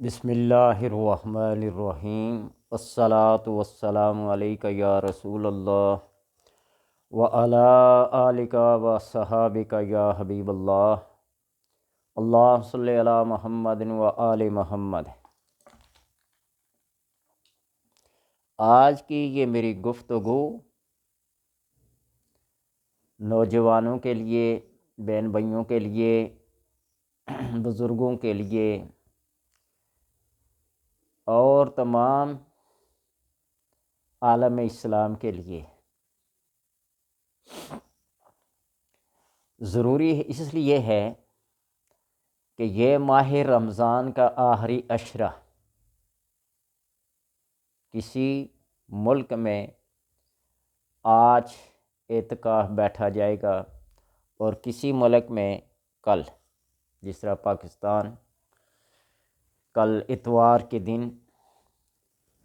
بسم اللہ الرحمن الرحیم الصلاۃ والسلام علیک یا رسول اللہ وعلی آلک و صحابک یا حبیب اللہ اللہ صلی علی محمد و آل محمد۔ آج کی یہ میری گفتگو نوجوانوں کے لیے، بہن بھائیوں کے لیے، بزرگوں کے لیے اور تمام عالم اسلام کے لیے ضروری اس لیے ہے کہ یہ ماہ رمضان کا آخری عشرہ کسی ملک میں آج اعتکاف بیٹھا جائے گا اور کسی ملک میں کل، جس طرح پاکستان کل اتوار کے دن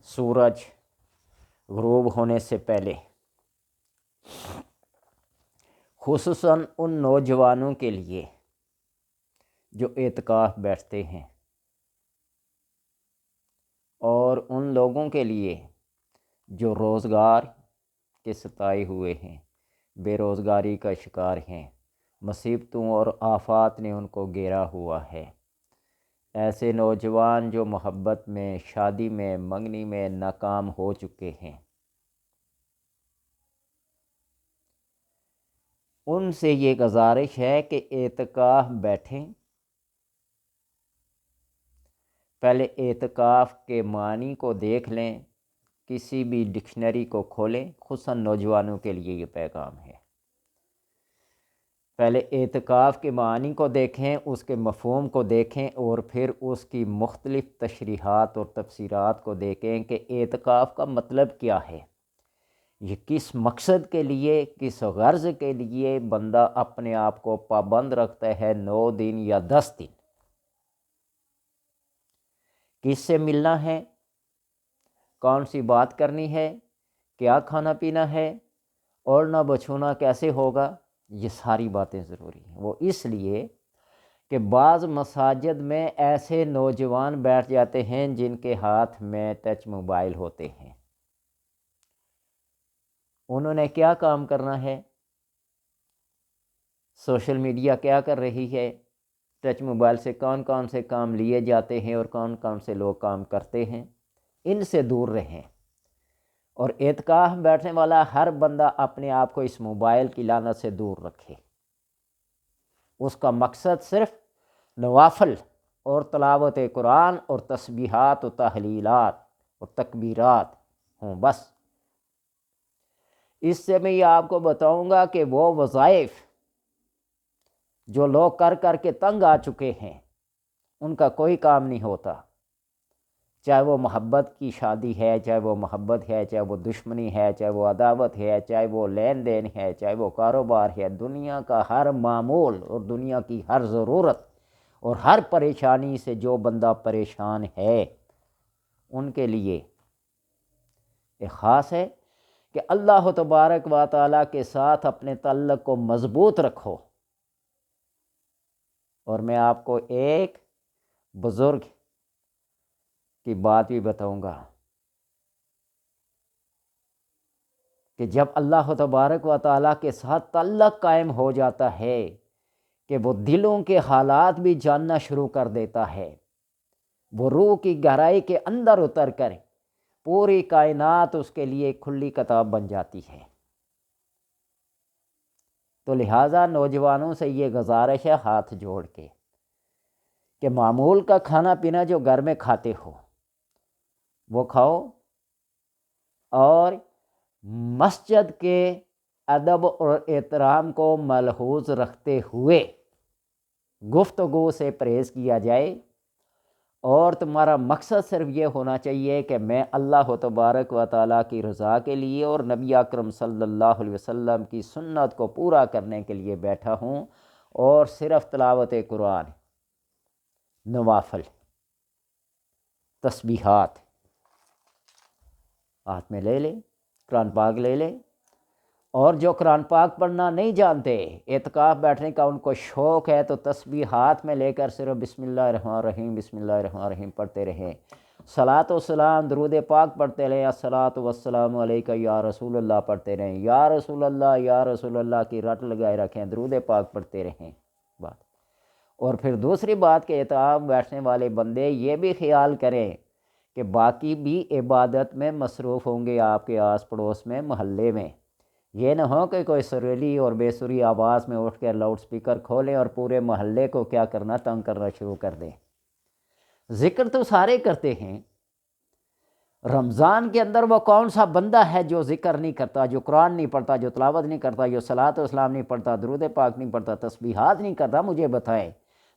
سورج غروب ہونے سے پہلے خصوصاً ان نوجوانوں کے لیے جو اعتکاف بیٹھتے ہیں اور ان لوگوں کے لیے جو روزگار کے ستائے ہوئے ہیں، بے روزگاری کا شکار ہیں، مصیبتوں اور آفات نے ان کو گھیرا ہوا ہے، ایسے نوجوان جو محبت میں، شادی میں، منگنی میں ناکام ہو چکے ہیں، ان سے یہ گزارش ہے کہ اعتکاف بیٹھیں۔ پہلے اعتکاف کے معنی کو دیکھ لیں، کسی بھی ڈکشنری کو کھولیں، خصوصاً نوجوانوں کے لیے یہ پیغام ہے۔ پہلے اعتکاف کے معنی کو دیکھیں، اس کے مفہوم کو دیکھیں اور پھر اس کی مختلف تشریحات اور تفسیرات کو دیکھیں کہ اعتکاف کا مطلب کیا ہے، یہ کس مقصد کے لیے، کس غرض کے لیے بندہ اپنے آپ کو پابند رکھتا ہے 9 دن یا 10 دن، کس سے ملنا ہے، کون سی بات کرنی ہے، کیا کھانا پینا ہے، اور نہ بچھونا کیسے ہوگا، یہ ساری باتیں ضروری ہیں۔ وہ اس لیے کہ بعض مساجد میں ایسے نوجوان بیٹھ جاتے ہیں جن کے ہاتھ میں ٹچ موبائل ہوتے ہیں۔ انہوں نے کیا کام کرنا ہے، سوشل میڈیا کیا کر رہی ہے، ٹچ موبائل سے کون کون سے کام لیے جاتے ہیں اور کون کون سے لوگ کام کرتے ہیں، ان سے دور رہیں۔ اور اعتکاف بیٹھنے والا ہر بندہ اپنے آپ کو اس موبائل کی لعنت سے دور رکھے۔ اس کا مقصد صرف نوافل اور تلاوت قرآن اور تسبیحات و تحلیلات اور تکبیرات ہوں بس۔ اس سے میں یہ آپ کو بتاؤں گا کہ وہ وظائف جو لوگ کر کر کے تنگ آ چکے ہیں، ان کا کوئی کام نہیں ہوتا، چاہے وہ محبت کی شادی ہے، چاہے وہ محبت ہے، چاہے وہ دشمنی ہے، چاہے وہ عداوت ہے، چاہے وہ لین دین ہے، چاہے وہ کاروبار ہے، دنیا کا ہر معمول اور دنیا کی ہر ضرورت اور ہر پریشانی سے جو بندہ پریشان ہے، ان کے لیے ایک خاص ہے کہ اللہ تبارک و تعالیٰ کے ساتھ اپنے تعلق کو مضبوط رکھو۔ اور میں آپ کو ایک بزرگ کی بات بھی بتاؤں گا کہ جب اللہ تبارک و تعالیٰ کے ساتھ تعلق قائم ہو جاتا ہے کہ وہ دلوں کے حالات بھی جاننا شروع کر دیتا ہے، وہ روح کی گہرائی کے اندر اتر کر پوری کائنات اس کے لیے کھلی کتاب بن جاتی ہے۔ تو لہٰذا نوجوانوں سے یہ گزارش ہے ہاتھ جوڑ کے کہ معمول کا کھانا پینا جو گھر میں کھاتے ہو وہ کھاؤ، اور مسجد کے ادب اور احترام کو ملحوظ رکھتے ہوئے گفتگو سے پرہیز کیا جائے، اور تمہارا مقصد صرف یہ ہونا چاہیے کہ میں اللہ تبارک و تعالیٰ کی رضا کے لیے اور نبی اکرم صلی اللہ علیہ وسلم کی سنت کو پورا کرنے کے لیے بیٹھا ہوں، اور صرف تلاوت قرآن، نوافل، تسبیحات ہاتھ میں لے لے، قرآن پاک لے لے اور جو قرآن پاک پڑھنا نہیں جانتے، اعتکاف بیٹھنے کا ان کو شوق ہے، تو تسبیح ہاتھ میں لے کر صرف بسم اللہ الرحمن الرحیم بسم اللہ الرحمن الرحیم پڑھتے رہیں، صلاۃ و سلام درود پاک پڑھتے رہیں، الصلاۃ والسلام علیکہ یا رسول اللہ پڑھتے رہیں، یا رسول اللہ کی رٹ لگائے رکھیں، درود پاک پڑھتے رہیں بات۔ اور پھر دوسری بات کہ اعتکاف بیٹھنے والے بندے یہ بھی خیال کریں کہ باقی بھی عبادت میں مصروف ہوں گے آپ کے آس پڑوس میں، محلے میں۔ یہ نہ ہو کہ کوئی سریلی اور بے سری آواز میں اٹھ کر لاؤڈ سپیکر کھولیں اور پورے محلے کو کیا کرنا، تنگ کرنا شروع کر دیں۔ ذکر تو سارے کرتے ہیں، رمضان کے اندر وہ کون سا بندہ ہے جو ذکر نہیں کرتا، جو قرآن نہیں پڑھتا، جو تلاوت نہیں کرتا، جو صلاۃ و اسلام نہیں پڑھتا، درود پاک نہیں پڑھتا، تسبیحات نہیں کرتا؟ مجھے بتائیں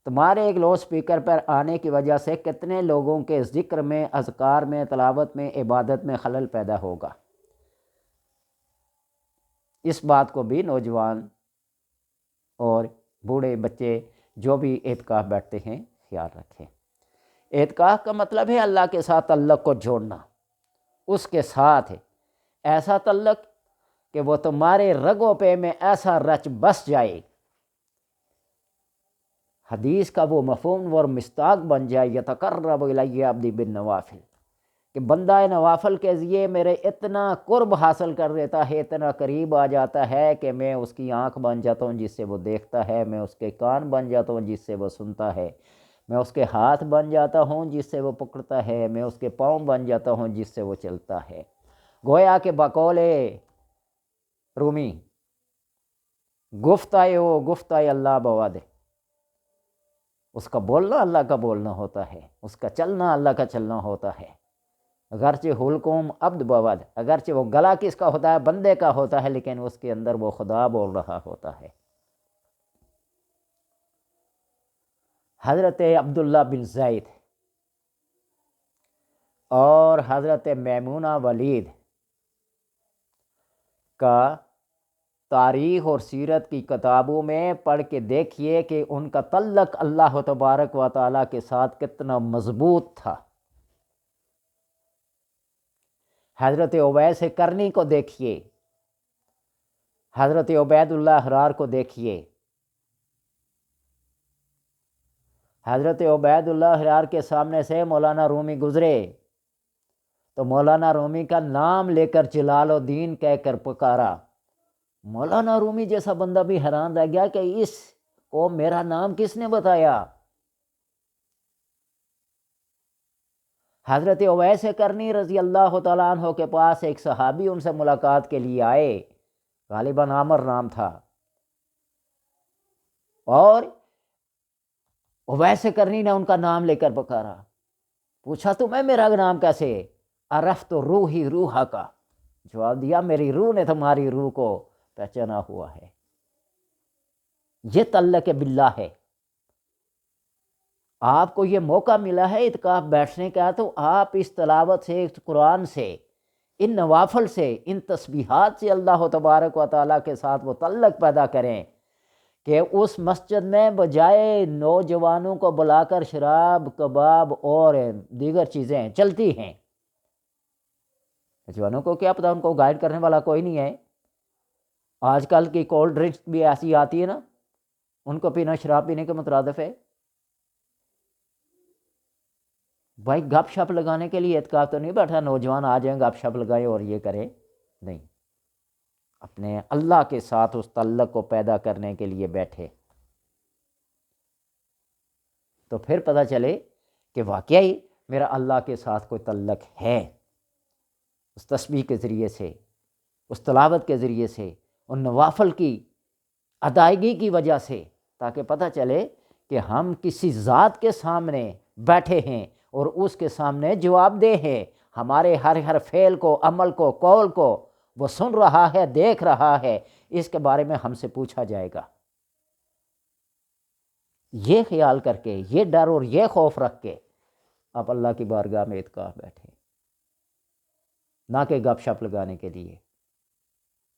تمہارے ایک لاؤڈ سپیکر پر آنے کی وجہ سے کتنے لوگوں کے ذکر میں، اذکار میں، تلاوت میں، عبادت میں خلل پیدا ہوگا۔ اس بات کو بھی نوجوان اور بوڑھے بچے جو بھی اعتکاف بیٹھتے ہیں خیال رکھیں۔ اعتکاف کا مطلب ہے اللہ کے ساتھ تعلق کو جوڑنا، اس کے ساتھ ایسا تعلق کہ وہ تمہارے رگوں پہ میں ایسا رچ بس جائے، حدیث کا وہ مفہوم اور مصداق بن جائے، یتقرب الی عبدی بالنوافل، کہ بندہ نوافل کے ذریعے میرے اتنا قرب حاصل کر دیتا ہے، اتنا قریب آ جاتا ہے کہ میں اس کی آنکھ بن جاتا ہوں جس سے وہ دیکھتا ہے، میں اس کے کان بن جاتا ہوں جس سے وہ سنتا ہے، میں اس کے ہاتھ بن جاتا ہوں جس سے وہ پکڑتا ہے، میں اس کے پاؤں بن جاتا ہوں جس سے وہ چلتا ہے۔ گویا کہ بقول رومی گفتائے اللہ بواد، اس کا بولنا اللہ کا بولنا ہوتا ہے، اس کا چلنا اللہ کا چلنا ہوتا ہے۔ اگرچہ حلقوم عبد بواد، اگرچہ وہ گلا کس کا ہوتا ہے، بندے کا ہوتا ہے، لیکن اس کے اندر وہ خدا بول رہا ہوتا ہے۔ حضرت عبداللہ بن زید اور حضرت میمونہ ولید کا تاریخ اور سیرت کی کتابوں میں پڑھ کے دیکھیے کہ ان کا تعلق اللہ تبارک و تعالیٰ کے ساتھ کتنا مضبوط تھا۔ حضرت اویس کرنی کو دیکھیے، حضرت عبید اللہ حرار کو دیکھیے۔ حضرت عبید اللہ حرار کے سامنے سے مولانا رومی گزرے تو مولانا رومی کا نام لے کر جلال الدین کہہ کر پکارا۔ مولانا رومی جیسا بندہ بھی حیران رہ گیا کہ اس کو میرا نام کس نے بتایا۔ حضرت اویس کرنی رضی اللہ تعالیٰ عنہ کے پاس ایک صحابی ان سے ملاقات کے لیے آئے، غالباً عامر نام تھا، اور اویس کرنی نے ان کا نام لے کر پکارا، پوچھا تمہیں میرا نام کیسے؟ عرفت روحی روحا کا، جواب دیا میری روح نے تمہاری روح کو پہچانا ہوا ہے۔ یہ تعلق باللہ ہے۔ آپ کو یہ موقع ملا ہے اعتکاف بیٹھنے کا، تو آپ اس تلاوت سے، اس قرآن سے، ان نوافل سے، ان تسبیحات سے اللہ تبارک و تعالیٰ کے ساتھ وہ تعلق پیدا کریں کہ اس مسجد میں بجائے نوجوانوں کو بلا کر شراب، کباب اور دیگر چیزیں چلتی ہیں، نوجوانوں کو کیا پتہ، ان کو گائیڈ کرنے والا کوئی نہیں ہے۔ آج کل کی کولڈ ڈرنکس بھی ایسی آتی ہے نا، ان کو پینا شراب پینے کے مترادف ہے۔ بھائی گپ شپ لگانے کے لیے اعتکاف تو نہیں بیٹھا نوجوان آ جائیں گپ شپ لگائیں اور یہ کریں، نہیں، اپنے اللہ کے ساتھ اس تعلق کو پیدا کرنے کے لیے بیٹھے، تو پھر پتہ چلے کہ واقعی میرا اللہ کے ساتھ کوئی تعلق ہے، اس تسبیح کے ذریعے سے، اس تلاوت کے ذریعے سے، ان نوافل کی ادائیگی کی وجہ سے، تاکہ پتہ چلے کہ ہم کسی ذات کے سامنے بیٹھے ہیں اور اس کے سامنے جواب دہ ہیں، ہمارے ہر فعل کو، عمل کو، قول کو وہ سن رہا ہے، دیکھ رہا ہے، اس کے بارے میں ہم سے پوچھا جائے گا۔ یہ خیال کر کے، یہ ڈر اور یہ خوف رکھ کے آپ اللہ کی بارگاہ میں اعتکاف بیٹھیں، نہ کہ گپ شپ لگانے کے لیے۔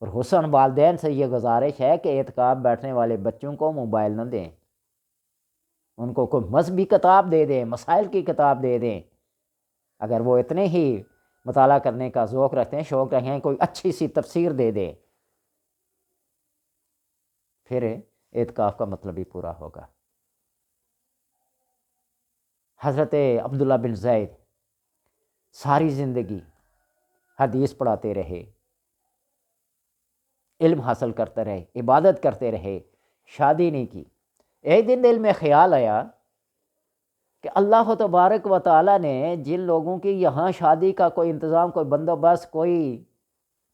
اور حسن والدین سے یہ گزارش ہے کہ اعتکاف بیٹھنے والے بچوں کو موبائل نہ دیں، ان کو کوئی مذہبی کتاب دے دیں، مسائل کی کتاب دے دیں، اگر وہ اتنے ہی مطالعہ کرنے کا ذوق رکھتے ہیں، شوق رکھتے ہیں، کوئی اچھی سی تفسیر دے دیں، پھر اعتکاف کا مطلب بھی پورا ہوگا۔ حضرت عبداللہ بن زید ساری زندگی حدیث پڑھاتے رہے، علم حاصل کرتے رہے، عبادت کرتے رہے، شادی نہیں کی۔ ایک دن دل میں خیال آیا کہ اللہ تبارک و تعالیٰ نے جن لوگوں کی یہاں شادی کا کوئی انتظام، کوئی بندوبست، کوئی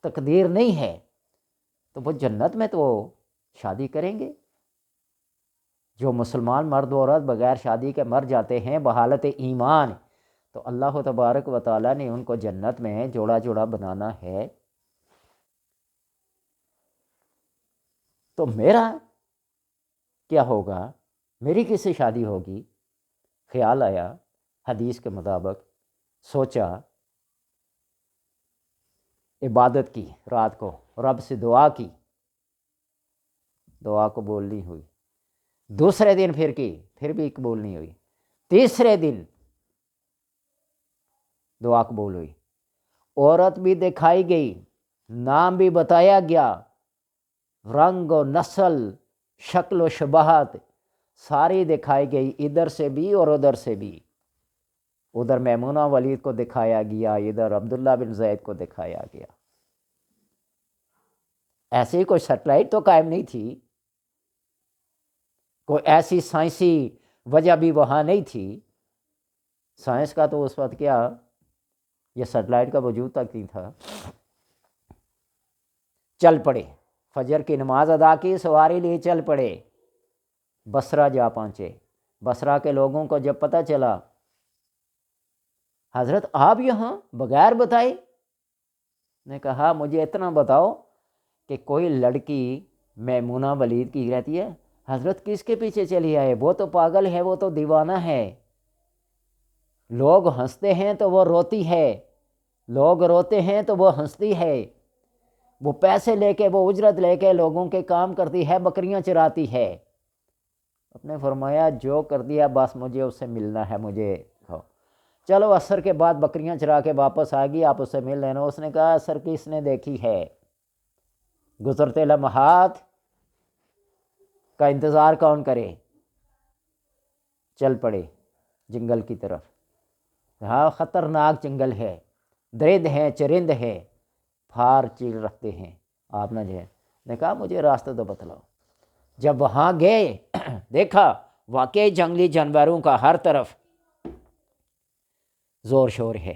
تقدیر نہیں ہے، تو وہ جنت میں تو شادی کریں گے۔ جو مسلمان مرد و عورت بغیر شادی کے مر جاتے ہیں بحالت ایمان، تو اللہ تبارک و تعالیٰ نے ان کو جنت میں جوڑا جوڑا بنانا ہے۔ تو میرا کیا ہوگا، میری کس سے شادی ہوگی؟ خیال آیا، حدیث کے مطابق سوچا، عبادت کی، رات کو رب سے دعا کی، دعا قبول نہیں ہوئی۔ دوسرے دن پھر کی، پھر بھی قبول نہیں ہوئی۔ تیسرے دن دعا قبول ہوئی، عورت بھی دکھائی گئی، نام بھی بتایا گیا، رنگ و نسل، شکل و شباہت ساری دکھائی گئی، ادھر سے بھی اور ادھر سے بھی۔ ادھر میمونہ ولید کو دکھایا گیا، ادھر عبداللہ بن زید کو دکھایا گیا۔ ایسے ہی کوئی سیٹلائٹ تو قائم نہیں تھی، کوئی ایسی سائنسی وجہ بھی وہاں نہیں تھی۔ سائنس کا تو اس وقت کیا، یہ سیٹلائٹ کا وجود تک نہیں تھا۔ چل پڑے، فجر کی نماز ادا کی، سواری لی، چل پڑے، بصرہ جا پہنچے۔ بصرہ کے لوگوں کو جب پتہ چلا، حضرت آپ یہاں بغیر بتائے؟ نے کہا مجھے اتنا بتاؤ کہ کوئی لڑکی میمونہ ولید کی رہتی ہے، حضرت کس کے پیچھے چلی آئے؟ وہ تو پاگل ہے، وہ تو دیوانہ ہے۔ لوگ ہنستے ہیں تو وہ روتی ہے، لوگ روتے ہیں تو وہ ہنستی ہے، وہ پیسے لے کے، وہ اجرت لے کے لوگوں کے کام کرتی ہے، بکریاں چراتی ہے۔ آپ نے فرمایا جو کر دیا بس مجھے اس سے ملنا ہے، مجھے کھاؤ۔ چلو عصر کے بعد بکریاں چرا کے واپس آ گئی، آپ اس سے مل لینا۔ اس نے کہا عصر کس نے دیکھی ہے، گزرتے لمحات کا انتظار کون کرے؟ چل پڑے جنگل کی طرف۔ ہاں خطرناک جنگل ہے، درند ہیں، چرند ہیں، پھار چیل رکھتے ہیں، آپ نہ جائیں۔ نے کہا مجھے راستہ تو بتلاؤ۔ جب وہاں گئے دیکھا واقعی جنگلی جانوروں کا ہر طرف زور شور ہے،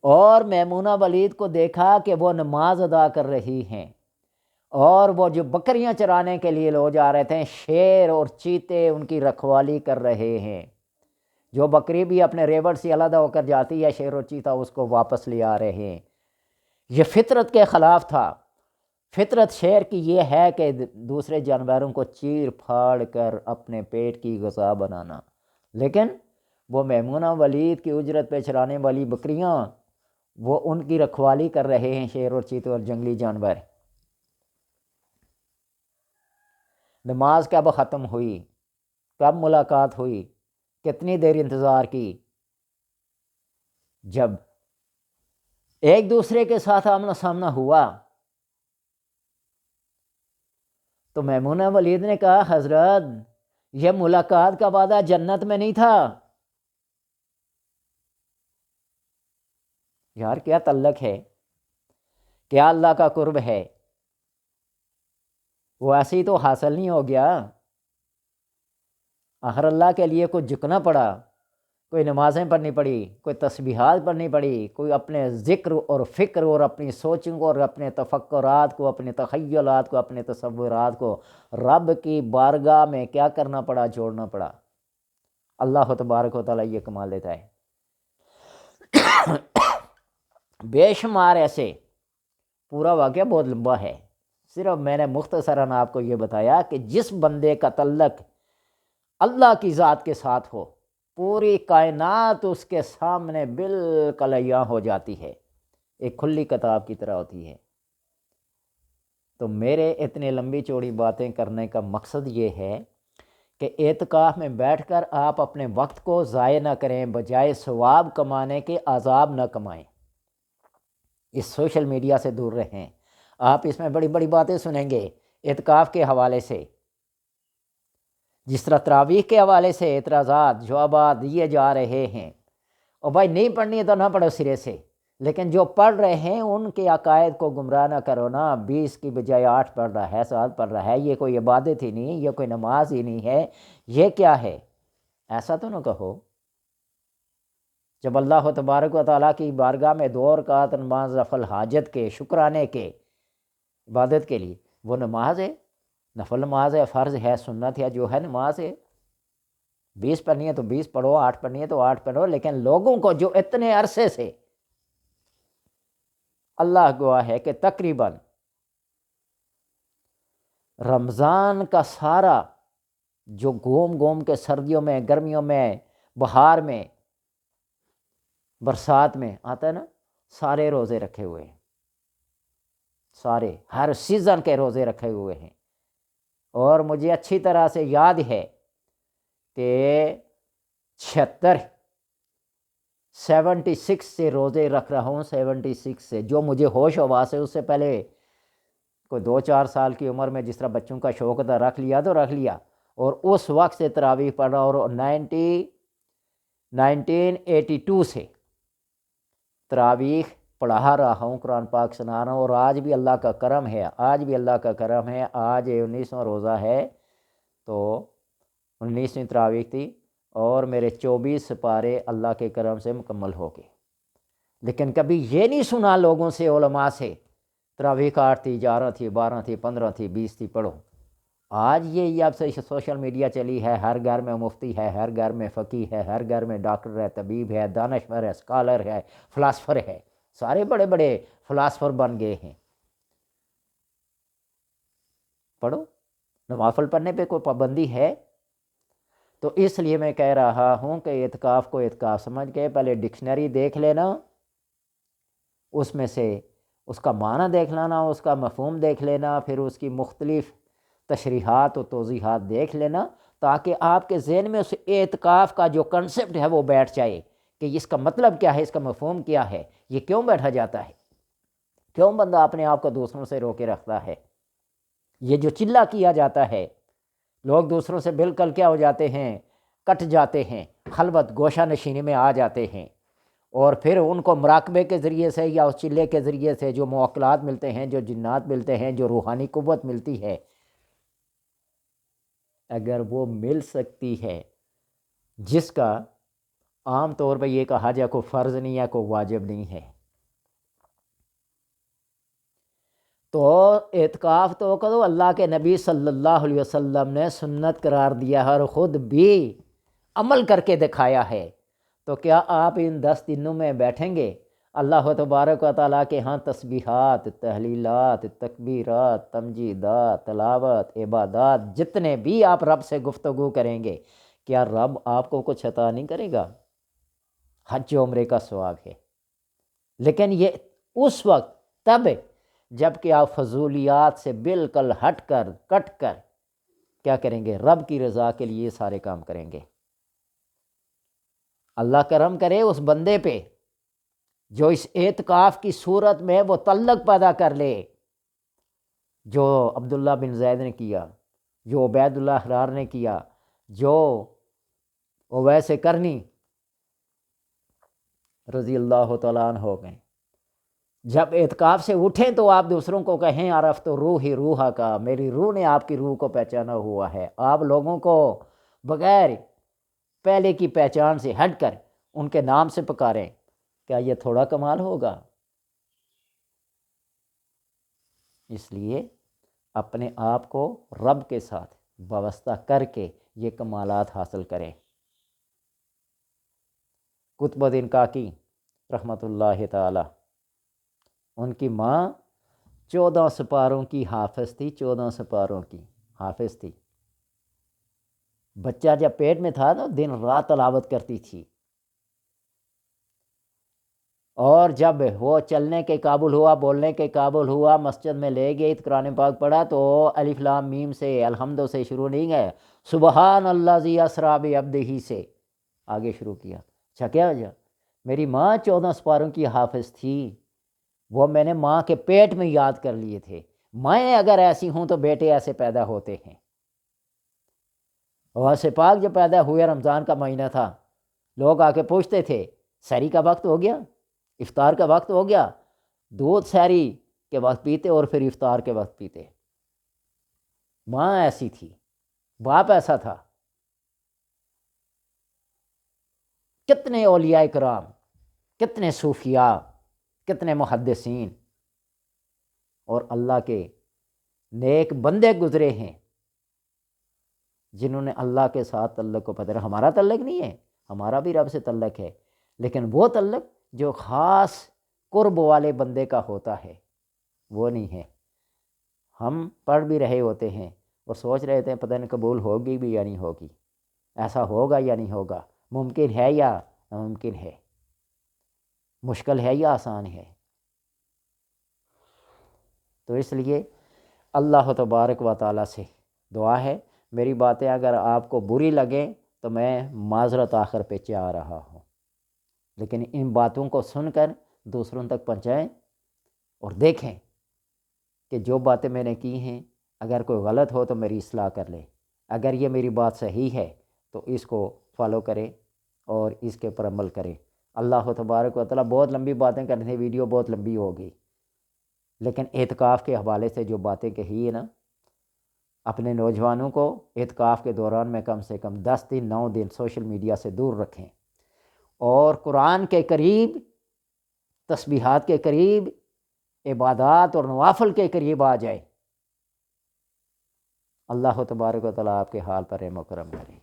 اور میمونہ ولید کو دیکھا کہ وہ نماز ادا کر رہی ہیں، اور وہ جو بکریاں چرانے کے لیے لو جا رہے تھے، شیر اور چیتے ان کی رکھوالی کر رہے ہیں۔ جو بکری بھی اپنے ریوڑ سے علیحدہ ہو کر جاتی ہے، شیر اور چیتا اس کو واپس لے آ رہے ہیں۔ یہ فطرت کے خلاف تھا۔ فطرت شیر کی یہ ہے کہ دوسرے جانوروں کو چیر پھاڑ کر اپنے پیٹ کی غذا بنانا، لیکن وہ میمونہ ولید کی اجرت پہ چرانے والی بکریاں، وہ ان کی رکھوالی کر رہے ہیں، شیر اور چیتے اور جنگلی جانور۔ نماز کب ختم ہوئی، کب ملاقات ہوئی، کتنی دیر انتظار کی؟ جب ایک دوسرے کے ساتھ آمنا سامنا ہوا تو میمونہ ولید نے کہا حضرت یہ ملاقات کا وعدہ جنت میں نہیں تھا۔ یار کیا تعلق ہے، کیا اللہ کا قرب ہے، وہ ایسے ہی تو حاصل نہیں ہو گیا۔ آخر اللہ کے لیے کچھ جھکنا پڑا، کوئی نمازیں پڑھنی پڑی، کوئی تسبیحات پڑھنی پڑی، کوئی اپنے ذکر اور فکر اور اپنی سوچوں کو اور اپنے تفکرات کو، اپنے تخیلات کو، اپنے تصورات کو رب کی بارگاہ میں کیا کرنا پڑا، جوڑنا پڑا۔ اللہ تبارک و تعالیٰ یہ کمال دیتا ہے۔ بے شمار ایسے، پورا واقعہ بہت لمبا ہے، صرف میں نے مختصراً آپ کو یہ بتایا کہ جس بندے کا تعلق اللہ کی ذات کے ساتھ ہو، پوری کائنات اس کے سامنے بالکل عیاں ہو جاتی ہے، ایک کھلی کتاب کی طرح ہوتی ہے۔ تو میرے اتنے لمبی چوڑی باتیں کرنے کا مقصد یہ ہے کہ اعتکاف میں بیٹھ کر آپ اپنے وقت کو ضائع نہ کریں، بجائے ثواب کمانے کے عذاب نہ کمائیں۔ اس سوشل میڈیا سے دور رہیں۔ آپ اس میں بڑی بڑی باتیں سنیں گے اعتکاف کے حوالے سے، جس طرح تراویح کے حوالے سے اعتراضات جوابات دیے جا رہے ہیں، اور بھائی نہیں پڑھنی ہے تو نہ پڑھو سرے سے، لیکن جو پڑھ رہے ہیں ان کے عقائد کو گمراہ نہ کرو نا۔ 20 کی بجائے 8 پڑھ رہا ہے، 7 پڑھ رہا ہے، یہ کوئی عبادت ہی نہیں، یہ کوئی نماز ہی نہیں ہے، یہ کیا ہے؟ ایسا تو نہ کہو۔ جب اللہ تبارک و تعالیٰ کی بارگاہ میں 2 رکعت نماز نفل حاجت کے، شکرانے کے، عبادت کے لیے، وہ نماز ہے، نفل نماز ہے، فرض ہے، سنت ہے، جو ہے نماز ہے۔ 20 پڑھنی ہے تو 20 پڑھو، 8 پڑھنی ہے تو 8 پڑھو، لیکن لوگوں کو جو اتنے عرصے سے، اللہ گواہ ہے کہ تقریباً رمضان کا سارا جو گھوم گھوم کے سردیوں میں، گرمیوں میں، بہار میں، برسات میں آتا ہے نا، سارے روزے رکھے ہوئے ہیں، سارے ہر سیزن کے روزے رکھے ہوئے ہیں۔ اور مجھے اچھی طرح سے یاد ہے کہ 76 سے روزے رکھ رہا ہوں، 76 سے، جو مجھے ہوش و حواس ہے۔ اس سے پہلے کوئی 2-4 سال کی عمر میں جس طرح بچوں کا شوق تھا، رکھ لیا تو رکھ لیا، اور اس وقت سے تراویح پڑھ رہا، اور 1982 سے تراویح پڑھا رہا ہوں، قرآن پاک سنا رہا ہوں، اور آج بھی اللہ کا کرم ہے، آج 19واں روزہ ہے، تو 19ویں تراویح تھی، اور میرے 24 سپارے اللہ کے کرم سے مکمل ہو گئے۔ لیکن کبھی یہ نہیں سنا لوگوں سے، علماء سے، تراویح کا 8 تھی، 11 تھی، 12 تھی، 15 تھی، 20 تھی، پڑھو۔ آج یہ اب سے سوشل میڈیا چلی ہے، ہر گھر میں مفتی ہے، ہر گھر میں فقیہ ہے، ہر گھر میں ڈاکٹر ہے، طبیب ہے، دانشور ہے، اسکالر ہے، فلاسفر ہے، سارے بڑے بڑے فلاسفر بن گئے ہیں۔ پڑھو، نوافل پڑھنے پہ کوئی پابندی ہے؟ تو اس لیے میں کہہ رہا ہوں کہ اعتکاف کو اعتکاف سمجھ کے پہلے ڈکشنری دیکھ لینا، اس میں سے اس کا معنی دیکھ لینا، اس کا مفہوم دیکھ لینا، پھر اس کی مختلف تشریحات و توضیحات دیکھ لینا، تاکہ آپ کے ذہن میں اس اعتکاف کا جو کنسپٹ ہے وہ بیٹھ جائے کہ اس کا مطلب کیا ہے، اس کا مفہوم کیا ہے، یہ کیوں بیٹھا جاتا ہے، کیوں بندہ اپنے آپ کو دوسروں سے روکے رکھتا ہے، یہ جو چلہ کیا جاتا ہے، لوگ دوسروں سے بالکل کیا ہو جاتے ہیں، کٹ جاتے ہیں، خلوت گوشہ نشینی میں آ جاتے ہیں، اور پھر ان کو مراقبے کے ذریعے سے یا اس چلے کے ذریعے سے جو موکلات ملتے ہیں، جو جنات ملتے ہیں، جو روحانی قوت ملتی ہے، اگر وہ مل سکتی ہے، جس کا عام طور پہ یہ کہا جائے کوئی فرض نہیں ہے، کوئی واجب نہیں ہے، تو اعتکاف تو کرو، اللہ کے نبی صلی اللہ علیہ وسلم نے سنت قرار دیا ہے اور خود بھی عمل کر کے دکھایا ہے۔ تو کیا آپ ان 10 دنوں میں بیٹھیں گے؟ اللہ تبارک و تعالیٰ کے ہاں تسبیحات، تحلیلات، تکبیرات، تمجیدات، تلاوت، عبادات، جتنے بھی آپ رب سے گفتگو کریں گے، کیا رب آپ کو کچھ عطا نہیں کرے گا؟ حج و عمرے کا ثواب ہے، لیکن یہ اس وقت تب جب کہ آپ فضولیات سے بالکل ہٹ کر، کٹ کر کیا کریں گے؟ رب کی رضا کے لیے سارے کام کریں گے۔ اللہ کرم کرے اس بندے پہ جو اس اعتکاف کی صورت میں وہ تعلق پیدا کر لے، جو عبداللہ بن زید نے کیا، جو عبید اللہ حرار نے کیا، جو اویس کرنی رضی اللہ تعالیٰ عنہ ہو گئے، جب اعتکاف سے اٹھیں تو آپ دوسروں کو کہیں عرفت روحی روحا کا، میری روح نے آپ کی روح کو پہچانا ہوا ہے۔ آپ لوگوں کو بغیر پہلے کی پہچان سے ہٹ کر ان کے نام سے پکاریں، کیا یہ تھوڑا کمال ہوگا؟ اس لیے اپنے آپ کو رب کے ساتھ وابستہ کر کے یہ کمالات حاصل کریں۔ قطب الدین کاکی رحمۃ اللہ تعالی، ان کی ماں 14 سپاروں کی حافظ تھی، 14 سپاروں کی حافظ تھی۔ بچہ جب پیٹ میں تھا تو دن رات تلاوت کرتی تھی، اور جب وہ چلنے کے قابل ہوا، بولنے کے قابل ہوا، مسجد میں لے گئی تو قرآن پاک پڑھا تو الف لام میم سے، الحمد سے شروع نہیں گئے، سبحان اللہ ذی اسریٰ بعبدہ سے آگے شروع کیا۔ اچھا، کیا وجہ؟ میری ماں 14 سپاروں کی حافظ تھی، وہ میں نے ماں کے پیٹ میں یاد کر لیے تھے، مائیں اگر ایسی ہوں تو بیٹے ایسے پیدا ہوتے ہیں۔ غوث پاک جب پیدا ہوئے رمضان کا مہینہ تھا، لوگ آ کے پوچھتے تھے سحری کا وقت ہو گیا، افطار کا وقت ہو گیا، دودھ سحری کے وقت پیتے اور پھر افطار کے وقت پیتے۔ ماں ایسی تھی، باپ ایسا تھا۔ کتنے اولیاء کرام، کتنے صوفیاء، کتنے محدثین اور اللہ کے نیک بندے گزرے ہیں جنہوں نے اللہ کے ساتھ تعلق کو پتہ۔ ہمارا تعلق نہیں ہے، ہمارا بھی رب سے تعلق ہے، لیکن وہ تعلق جو خاص قرب والے بندے کا ہوتا ہے وہ نہیں ہے۔ ہم پڑھ بھی رہے ہوتے ہیں اور سوچ رہے تھے پتہ نہیں قبول ہوگی بھی یا نہیں ہوگی، ایسا ہوگا یا نہیں ہوگا، ممکن ہے یا ناممکن ہے، مشکل ہے یا آسان ہے۔ تو اس لیے اللہ تبارک و تعالیٰ سے دعا ہے، میری باتیں اگر آپ کو بری لگیں تو میں معذرت آخر پہ چاہ رہا ہوں، لیکن ان باتوں کو سن کر دوسروں تک پہنچائیں اور دیکھیں کہ جو باتیں میں نے کی ہیں اگر کوئی غلط ہو تو میری اصلاح کر لیں، اگر یہ میری بات صحیح ہے تو اس کو فالو کریں اور اس کے پر عمل کریں۔ اللہ تبارک و تعالیٰ، بہت لمبی باتیں کرنی تھیں، ویڈیو بہت لمبی ہوگی، لیکن اعتکاف کے حوالے سے جو باتیں کہی ہے نا، اپنے نوجوانوں کو اعتکاف کے دوران میں کم سے کم 10 دن 9 دن سوشل میڈیا سے دور رکھیں اور قرآن کے قریب، تسبیحات کے قریب، عبادات اور نوافل کے قریب آ جائے۔ اللہ تبارک و تعالیٰ آپ کے حال پر رحم و کرم کرے۔